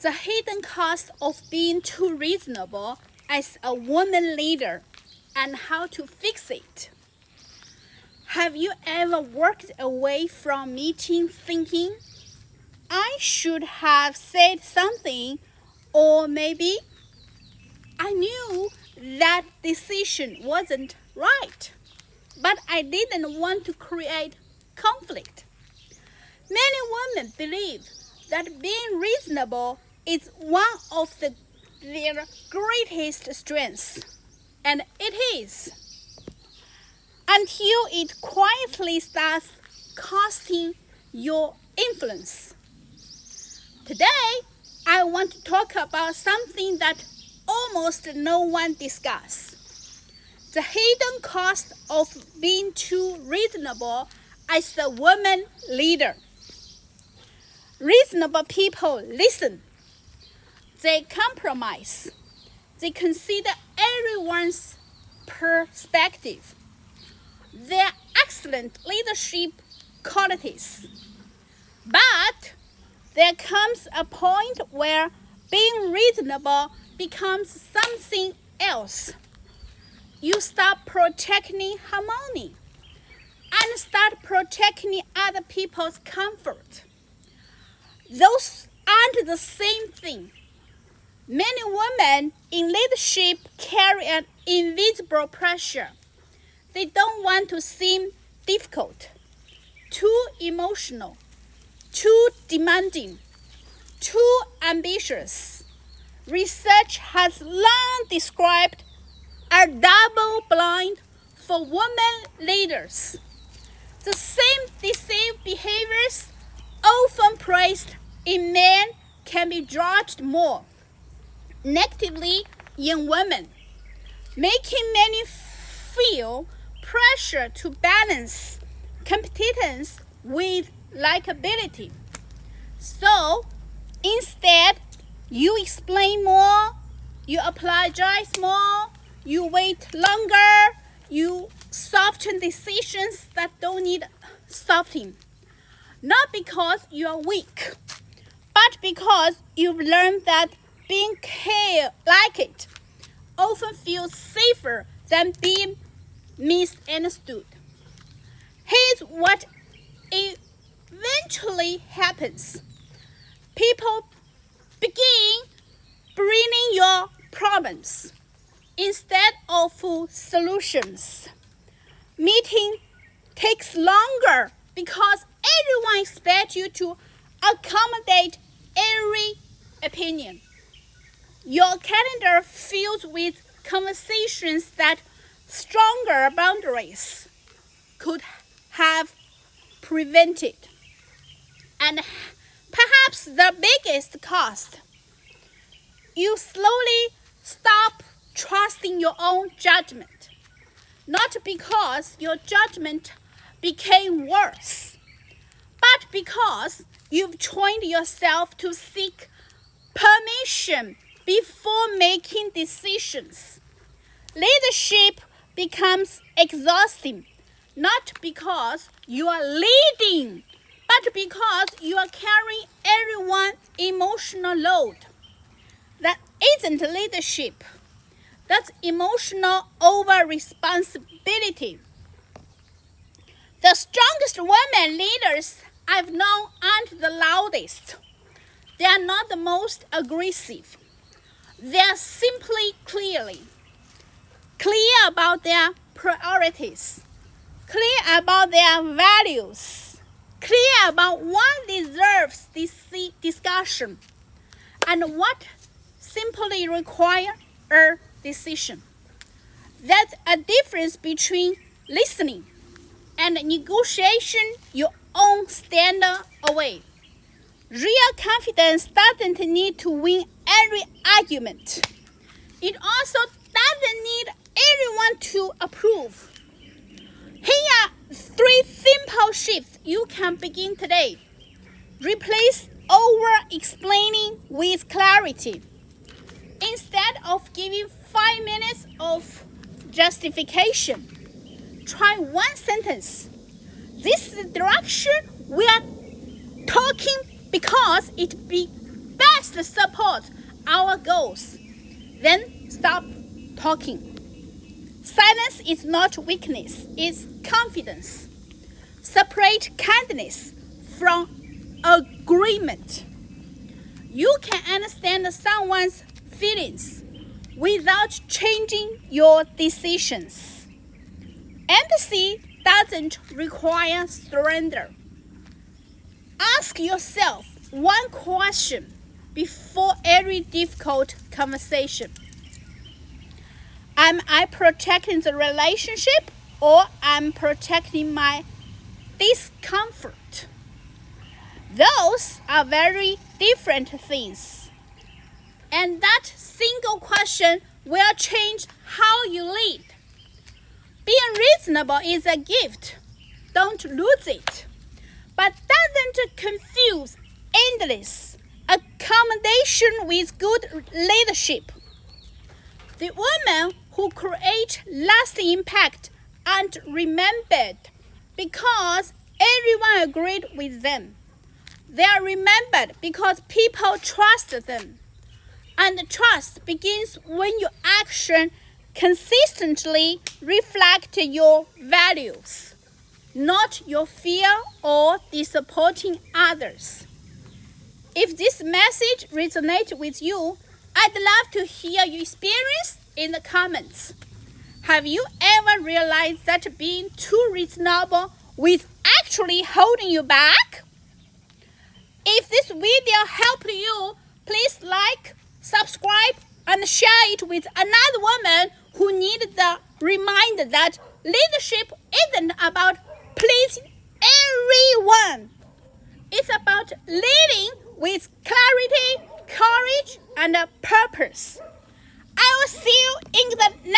The hidden cost of being too reasonable as a woman leader and how to fix it. Have you ever walked away from meetings thinking, I should have said something, or maybe I knew that decision wasn't right, but I didn't want to create conflict? Many women believe that being reasonable is one of their greatest strengths, and it is, until it quietly starts costing your influence. Today, I want to talk about something that almost no one discusses: the hidden cost of being too reasonable as a woman leader. Reasonable people listen. They compromise. They consider everyone's perspective. They are excellent leadership qualities. But there comes a point where being reasonable becomes something else. You start protecting harmony and start protecting other people's comfort. Those aren't the same thing. Many women in leadership carry an invisible pressure. They don't want to seem difficult, too emotional, too demanding, too ambitious. Research has long described a double blind for women leaders. The same deceived behaviors often praised in men can be judged more negatively in women, making many feel pressure to balance competence with likability. So instead, you explain more, you apologize more, you wait longer, you soften decisions that don't need softening. Not because you are weak, but because you've learned that being like it often feels safer than being misunderstood. Here's what eventually happens. People begin bringing your problems instead of solutions. Meeting takes longer because everyone expects you to accommodate every opinion. Your calendar fills with conversations that stronger boundaries could have prevented. And perhaps the biggest cost, you slowly stop trusting your own judgment. Not because your judgment became worse, but because you've trained yourself to seek permission before making decisions. Leadership becomes exhausting, not because you are leading, but because you are carrying everyone's emotional load. That isn't leadership. That's emotional over-responsibility. The strongest women leaders I've known aren't the loudest. They are not the most aggressive. They are simply clear about their priorities, clear about their values, clear about what deserves this discussion, and what simply requires a decision. That's a difference between listening and negotiation your own standard away. Real confidence doesn't need to win every argument. It also doesn't need everyone to approve. Here are 3 simple shifts you can begin today. Replace over-explaining with clarity. Instead of giving 5 minutes of justification, try one sentence. This is the direction we are talking because it be best must support our goals. Then stop talking. Silence is not weakness, it's confidence. Separate kindness from agreement. You can understand someone's feelings without changing your decisions. Empathy doesn't require surrender. Ask yourself one question before every difficult conversation. Am I protecting the relationship or am I protecting my discomfort? Those are very different things. And that single question will change how you lead. Being reasonable is a gift. Don't lose it. But doesn't confuse endless accommodation with good leadership. The women who create lasting impact aren't remembered because everyone agreed with them. They are remembered because people trust them. And trust begins when your action consistently reflects your values, not your fear or disappointing others. If this message resonates with you, I'd love to hear your experience in the comments. Have you ever realized that being too reasonable was actually holding you back? If this video helped you, please like, subscribe, and share it with another woman who needs the reminder that leadership isn't about pleasing everyone. It's about leading with clarity, courage, and a purpose. I will see you in the